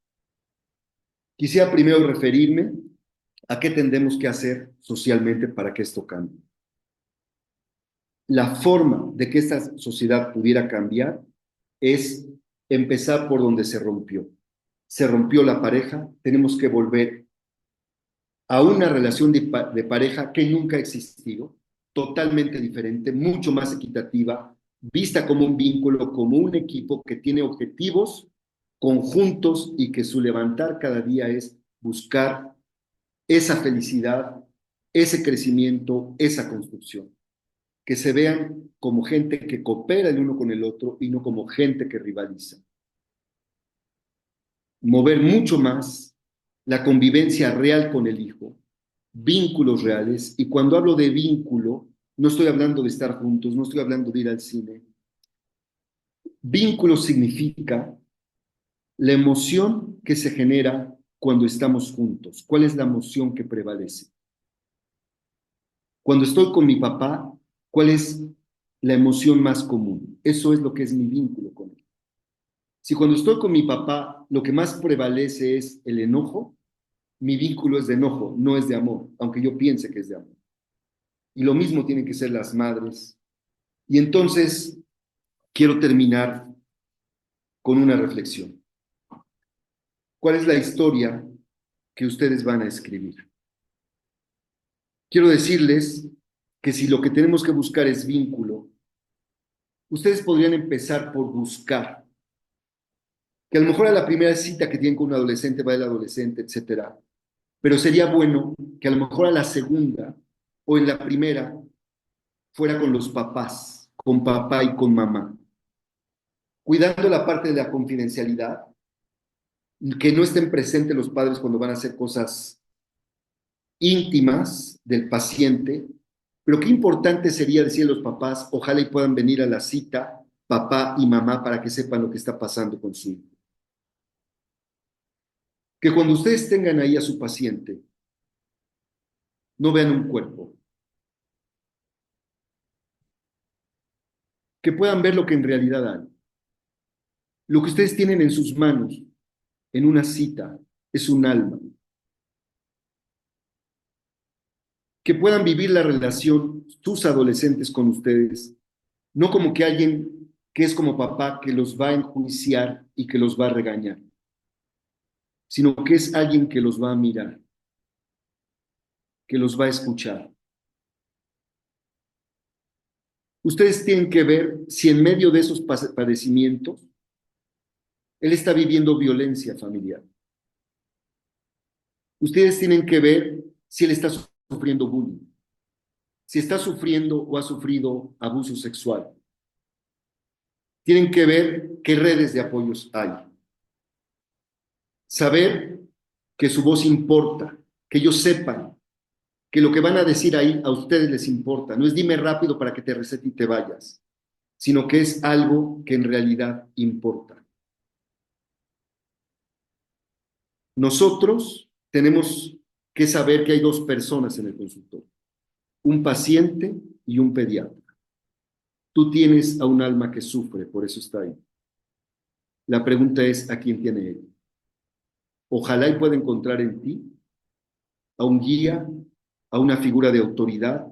Quisiera primero referirme a qué tendremos que hacer socialmente para que esto cambie. La forma de que esta sociedad pudiera cambiar es empezar por donde se rompió. Se rompió la pareja, tenemos que volver a una relación de pareja que nunca ha existido, totalmente diferente, mucho más equitativa, vista como un vínculo, como un equipo que tiene objetivos conjuntos y que su levantar cada día es buscar esa felicidad, ese crecimiento, esa construcción. Que se vean como gente que coopera el uno con el otro y no como gente que rivaliza. Mover mucho más la convivencia real con el hijo, vínculos reales, y cuando hablo de vínculo, no estoy hablando de estar juntos, no estoy hablando de ir al cine. Vínculo significa la emoción que se genera cuando estamos juntos. ¿Cuál es la emoción que prevalece? Cuando estoy con mi papá, ¿cuál es la emoción más común? Eso es lo que es mi vínculo con él. Si cuando estoy con mi papá lo que más prevalece es el enojo, mi vínculo es de enojo, no es de amor, aunque yo piense que es de amor. Y lo mismo tienen que ser las madres. Y entonces quiero terminar con una reflexión. ¿Cuál es la historia que ustedes van a escribir? Quiero decirles que si lo que tenemos que buscar es vínculo, ustedes podrían empezar por buscar, que a lo mejor a la primera cita que tienen con un adolescente va el adolescente, etcétera, pero sería bueno que a lo mejor a la segunda o en la primera fuera con los papás, con papá y con mamá, cuidando la parte de la confidencialidad, que no estén presentes los padres cuando van a hacer cosas íntimas del paciente, pero qué importante sería decirle a los papás, ojalá y puedan venir a la cita, papá y mamá, para que sepan lo que está pasando con su hijo. Que cuando ustedes tengan ahí a su paciente, no vean un cuerpo, que puedan ver lo que en realidad hay. Lo que ustedes tienen en sus manos, en una cita, es un alma. Que puedan vivir la relación, sus adolescentes con ustedes, no como que alguien que es como papá que los va a enjuiciar y que los va a regañar, sino que es alguien que los va a mirar, que los va a escuchar. Ustedes tienen que ver si en medio de esos padecimientos él está viviendo violencia familiar. Ustedes tienen que ver si él está sufriendo bullying, si está sufriendo o ha sufrido abuso sexual. Tienen que ver qué redes de apoyos hay. Saber que su voz importa, que ellos sepan que lo que van a decir ahí a ustedes les importa. No es dime rápido para que te recete y te vayas, sino que es algo que en realidad importa. Nosotros tenemos que saber que hay dos personas en el consultorio, un paciente y un pediatra. Tú tienes a un alma que sufre, por eso está ahí. La pregunta es, ¿a quién tiene él? Ojalá y pueda encontrar en ti a un guía, a una figura de autoridad,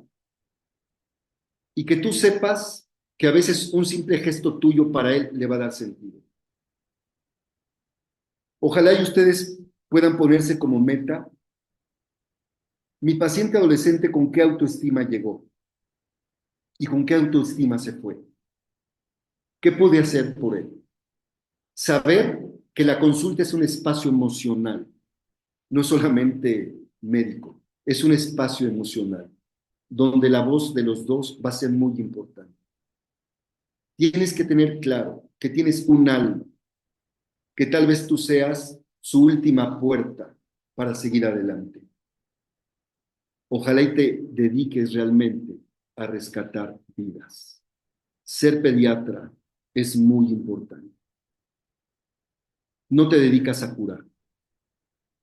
y que tú sepas que a veces un simple gesto tuyo para él le va a dar sentido. Ojalá y ustedes puedan ponerse como meta, mi paciente adolescente con qué autoestima llegó y con qué autoestima se fue. ¿Qué pude hacer por él? Saber que la consulta es un espacio emocional, no solamente médico, es un espacio emocional, donde la voz de los dos va a ser muy importante. Tienes que tener claro que tienes un alma, que tal vez tú seas su última puerta para seguir adelante. Ojalá y te dediques realmente a rescatar vidas. Ser pediatra es muy importante. No te dedicas a curar,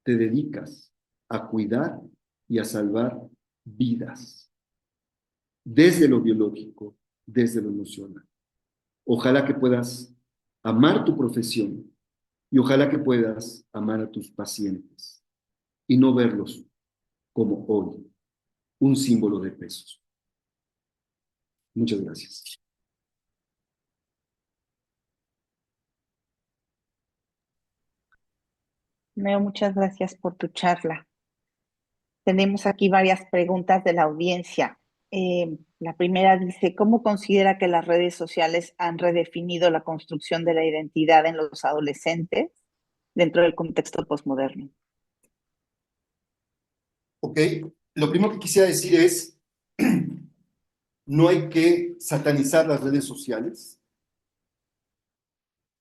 te dedicas a cuidar y a salvar vidas, desde lo biológico, desde lo emocional. Ojalá que puedas amar tu profesión y ojalá que puedas amar a tus pacientes y no verlos como hoy, un símbolo de pesos. Muchas gracias. Meo, muchas gracias por tu charla. Tenemos aquí varias preguntas de la audiencia. La primera dice, ¿cómo considera que las redes sociales han redefinido la construcción de la identidad en los adolescentes dentro del contexto posmoderno? Ok, lo primero que quisiera decir es, no hay que satanizar las redes sociales.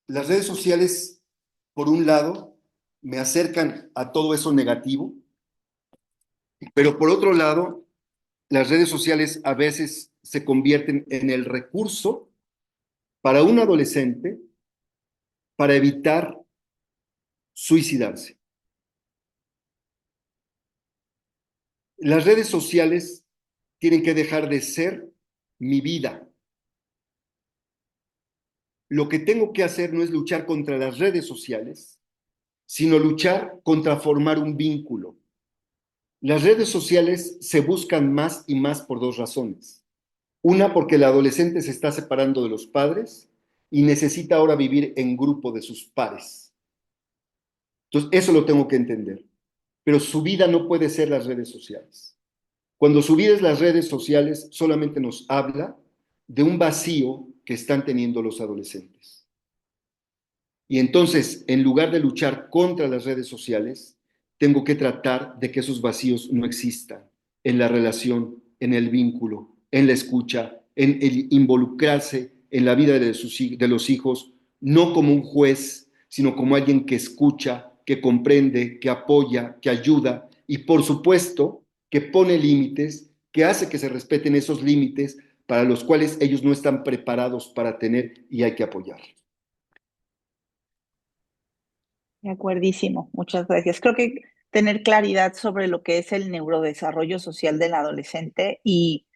Las redes sociales, por un lado, me acercan a todo eso negativo Pero por otro lado, las redes sociales a veces se convierten en el recurso para un adolescente para evitar suicidarse. Las redes sociales tienen que dejar de ser mi vida. Lo que tengo que hacer no es luchar contra las redes sociales, sino luchar contra formar un vínculo. Las redes sociales se buscan más y más por dos razones. Una, porque el adolescente se está separando de los padres y necesita ahora vivir en grupo de sus pares. Entonces, eso lo tengo que entender. Pero su vida no puede ser las redes sociales. Cuando su vida es las redes sociales, solamente nos habla de un vacío que están teniendo los adolescentes. Y entonces, en lugar de luchar contra las redes sociales, tengo que tratar de que esos vacíos no existan en la relación, en el vínculo, en la escucha, en el involucrarse en la vida de los hijos, no como un juez, sino como alguien que escucha, que comprende, que apoya, que ayuda y por supuesto que pone límites, que hace que se respeten esos límites para los cuales ellos no están preparados para tener y hay que apoyarlos. De acuerdísimo, muchas gracias. Creo que tener claridad sobre lo que es el neurodesarrollo social del adolescente y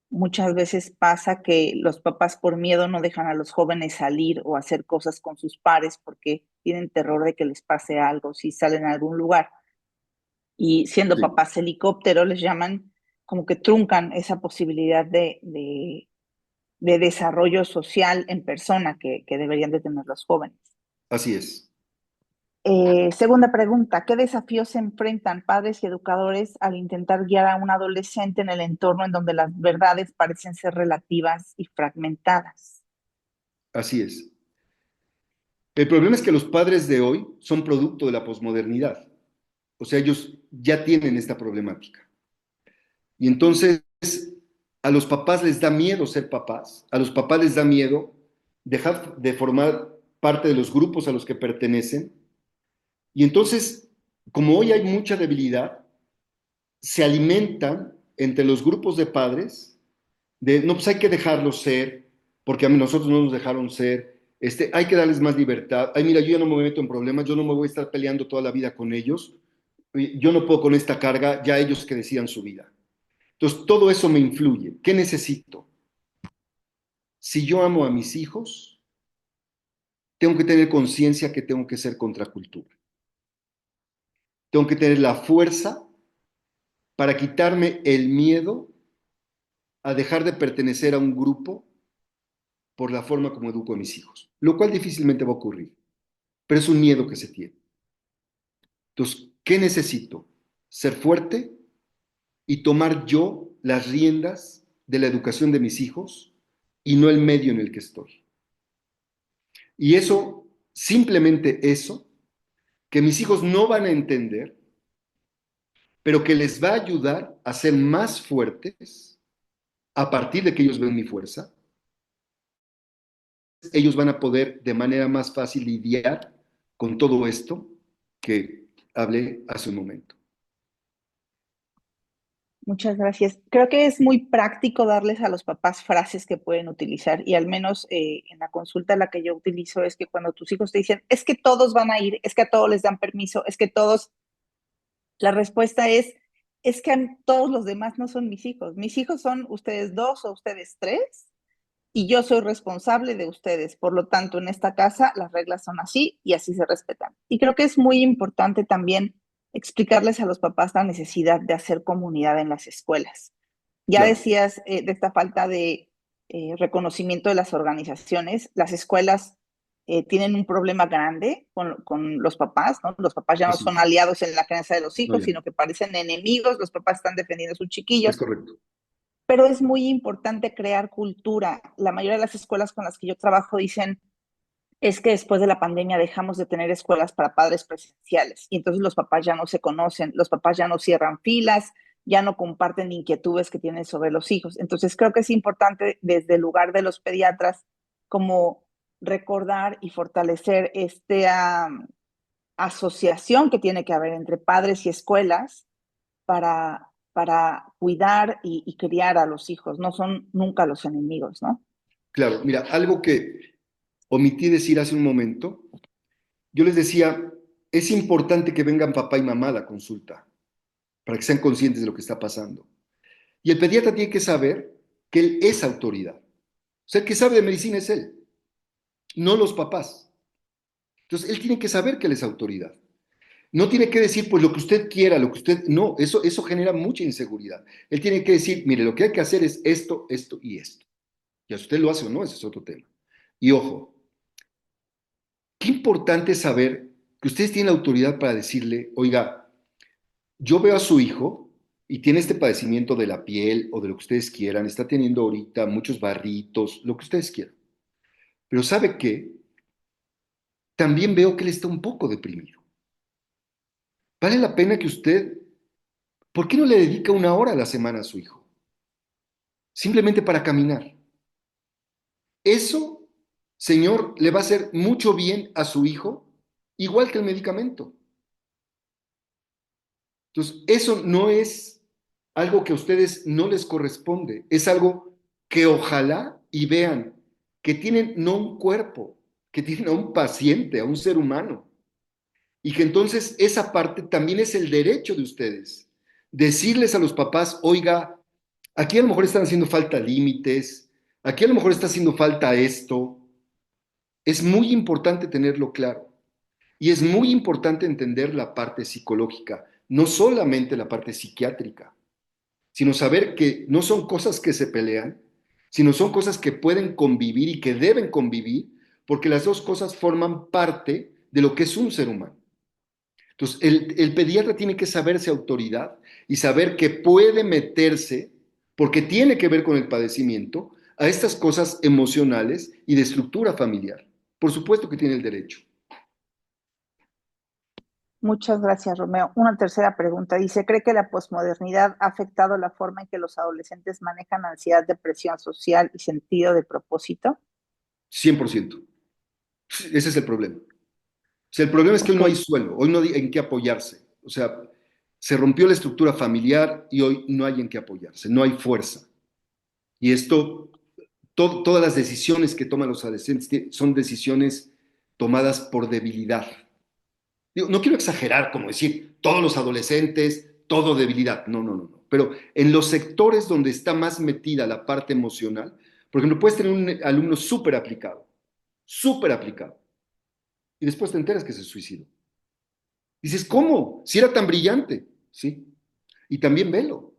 muchas veces pasa que los papás por miedo no dejan a los jóvenes salir o hacer cosas con sus pares porque tienen terror de que les pase algo si salen a algún lugar. Y siendo Sí, papás helicóptero, les llaman como que truncan esa posibilidad de desarrollo social en persona que deberían de tener los jóvenes. así es. Segunda pregunta, ¿qué desafíos se enfrentan padres y educadores al intentar guiar a un adolescente en el entorno en donde las verdades parecen ser relativas y fragmentadas? Así es. El problema es que los padres de hoy son producto de la posmodernidad. O sea, ellos ya tienen esta problemática. Y entonces a los papás les da miedo ser papás, a los papás les da miedo dejar de formar parte de los grupos a los que pertenecen. Y entonces, como hoy hay mucha debilidad, se alimentan entre los grupos de padres de, no, pues hay que dejarlos ser, porque a nosotros no nos dejaron ser, hay que darles más libertad. Ay, mira, yo ya no me meto en problemas, yo no me voy a estar peleando toda la vida con ellos, yo no puedo con esta carga, ya ellos que decidan su vida. Entonces, todo eso me influye. ¿Qué necesito? Si yo amo a mis hijos, tengo que tener conciencia que tengo que ser contracultura. Tengo que tener la fuerza para quitarme el miedo a dejar de pertenecer a un grupo por la forma como educo a mis hijos, lo cual difícilmente va a ocurrir, pero es un miedo que se tiene. Entonces, ¿qué necesito? Ser fuerte y tomar yo las riendas de la educación de mis hijos y no el medio en el que estoy. Y eso, simplemente eso, que mis hijos no van a entender, pero que les va a ayudar a ser más fuertes a partir de que ellos ven mi fuerza, ellos van a poder de manera más fácil lidiar con todo esto que hablé hace un momento. Muchas gracias. Creo que es muy práctico darles a los papás frases que pueden utilizar y al menos en la consulta la que yo utilizo es que cuando tus hijos te dicen, es que todos van a ir, es que a todos les dan permiso, es que todos, la respuesta es que todos los demás no son mis hijos son ustedes dos o ustedes tres y yo soy responsable de ustedes. Por lo tanto, en esta casa las reglas son así y así se respetan. Y creo que es muy importante también explicarles a los papás la necesidad de hacer comunidad en las escuelas. Ya Claro, decías de esta falta de reconocimiento de las organizaciones. Las escuelas tienen un problema grande con los papás, ¿no? Los papás ya no así son es. aliados en la crianza de los No, hijos, ya no. sino que parecen enemigos. Los papás están defendiendo a sus Es chiquillos, correcto. pero es muy importante crear cultura. La mayoría de las escuelas con las que yo trabajo dicen, es que después de la pandemia dejamos de tener escuelas para padres presenciales y entonces los papás ya no se conocen, los papás ya no cierran filas, ya no comparten inquietudes que tienen sobre los hijos. Entonces creo que es importante desde el lugar de los pediatras como recordar y fortalecer esta asociación que tiene que haber entre padres y escuelas para cuidar y criar a los hijos, no son nunca los enemigos, ¿no? Claro, mira, algo que omití decir hace un momento, yo les decía, es importante que vengan papá y mamá a la consulta para que sean conscientes de lo que está pasando. Y el pediatra tiene que saber que él es autoridad. O sea, el que sabe de medicina es él, no los papás. Entonces, él tiene que saber que él es autoridad. No tiene que decir, pues lo que usted quiera, lo que usted... No, eso genera mucha inseguridad. Él tiene que decir, mire, lo que hay que hacer es esto, esto y esto. Y a usted lo hace o no, ese es otro tema. Y ojo, qué importante es saber que ustedes tienen la autoridad para decirle, oiga, yo veo a su hijo y tiene este padecimiento de la piel o de lo que ustedes quieran, está teniendo ahorita muchos barritos, lo que ustedes quieran. Pero ¿sabe qué? También veo que él está un poco deprimido. Vale la pena que usted, ¿por qué no le dedica 1 hora a la semana a su hijo? Simplemente para caminar. Eso, señor, le va a hacer mucho bien a su hijo, igual que el medicamento. Entonces, eso no es algo que a ustedes no les corresponde, es algo que ojalá y vean que tienen no un cuerpo, que tienen a un paciente, a un ser humano, y que entonces esa parte también es el derecho de ustedes. Decirles a los papás, oiga, aquí a lo mejor están haciendo falta límites, aquí a lo mejor está haciendo falta esto. Es muy importante tenerlo claro. Y es muy importante entender la parte psicológica, no solamente la parte psiquiátrica, sino saber que no son cosas que se pelean, sino son cosas que pueden convivir y que deben convivir, porque las dos cosas forman parte de lo que es un ser humano. Entonces, el pediatra tiene que saberse autoridad y saber que puede meterse, porque tiene que ver con el padecimiento, a estas cosas emocionales y de estructura familiar. Por supuesto que tiene el derecho. Muchas gracias, Romeo. Una tercera pregunta. Dice, ¿cree que la posmodernidad ha afectado la forma en que los adolescentes manejan ansiedad, depresión social y sentido de propósito? 100%. Ese es el problema. O sea, el problema es que hoy Ok, no hay suelo, hoy no hay en qué apoyarse. O sea, se rompió la estructura familiar y hoy no hay en qué apoyarse, no hay fuerza. Y esto, todas las decisiones que toman los adolescentes son decisiones tomadas por debilidad. Digo, no quiero exagerar como decir todos los adolescentes, todo debilidad. No, no, no, no. Pero en los sectores donde está más metida la parte emocional, por ejemplo, puedes tener un alumno súper aplicado, y después te enteras que se suicidó. Dices, ¿cómo? Si era tan brillante, ¿sí? Y también velo.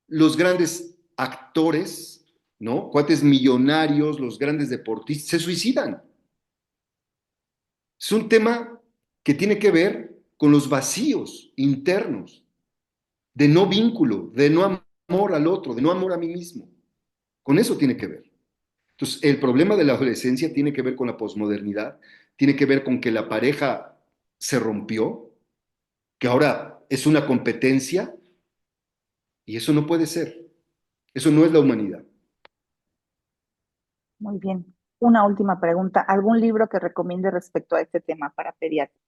Los grandes actores, ¿no? Cuates millonarios, los grandes deportistas, se suicidan. Es un tema que tiene que ver con los vacíos internos, de no vínculo, de no amor al otro, de no amor a mí mismo. Con eso tiene que ver. Entonces, el problema de la adolescencia tiene que ver con la posmodernidad, tiene que ver con que la pareja se rompió, que ahora es una competencia, y eso no puede ser. Eso no es la humanidad. muy bien. Una última pregunta. ¿Algún libro que recomiende respecto a este tema para pediatras?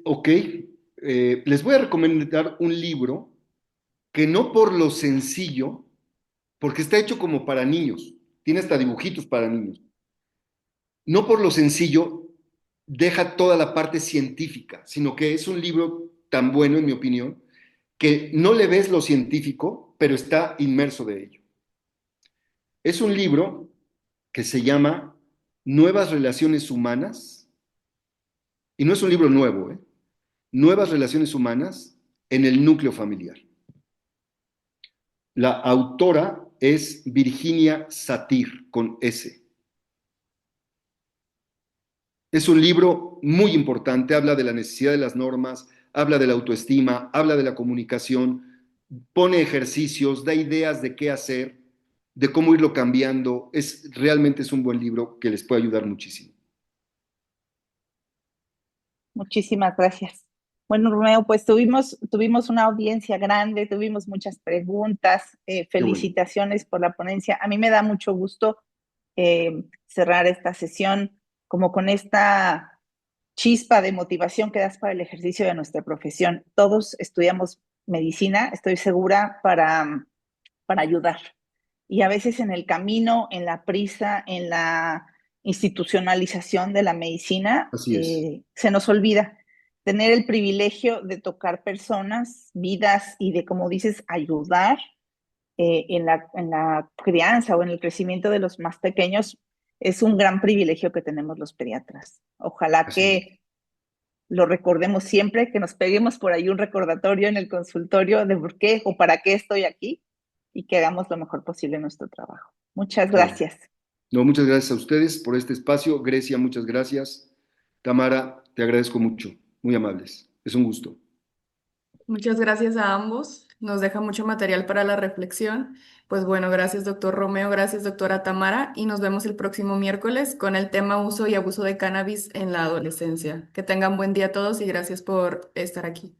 Ok, les voy a recomendar un libro que no por lo sencillo, porque está hecho como para niños, tiene hasta dibujitos para niños, no por lo sencillo deja toda la parte científica, sino que es un libro tan bueno, en mi opinión, que no le ves lo científico, pero está inmerso de ello. Es un libro que se llama Nuevas Relaciones Humanas, y no es un libro nuevo, ¿eh? Nuevas Relaciones Humanas en el Núcleo Familiar. La autora es Virginia Satir, con S. Es un libro muy importante, habla de la necesidad de las normas, habla de la autoestima, habla de la comunicación, pone ejercicios, da ideas de qué hacer, de cómo irlo cambiando. Realmente es un buen libro que les puede ayudar muchísimo. Muchísimas gracias. Bueno, Romeo, pues tuvimos una audiencia grande, tuvimos muchas preguntas, Qué bueno. felicitaciones por la ponencia. A mí me da mucho gusto cerrar esta sesión como con esta chispa de motivación que das para el ejercicio de nuestra profesión. Todos estudiamos medicina, estoy segura, para ayudar. Y a veces en el camino, en la prisa, en la institucionalización de la medicina, Así es. se nos olvida tener el privilegio de tocar personas, vidas y de, como dices, ayudar en la crianza o en el crecimiento de los más pequeños. Es un gran privilegio que tenemos los pediatras. Ojalá Así es. que lo recordemos siempre, que nos peguemos por ahí un recordatorio en el consultorio de por qué o para qué estoy aquí y que hagamos lo mejor posible en nuestro trabajo. Muchas Claro. gracias. No, muchas gracias a ustedes por este espacio. Grecia, muchas gracias. Tamara, te agradezco mucho. Muy amables. Es un gusto. Muchas gracias a ambos. Nos deja mucho material para la reflexión. Pues bueno, gracias doctor Romeo, gracias doctora Tamara y nos vemos el próximo miércoles con el tema uso y abuso de cannabis en la adolescencia. Que tengan buen día todos y gracias por estar aquí.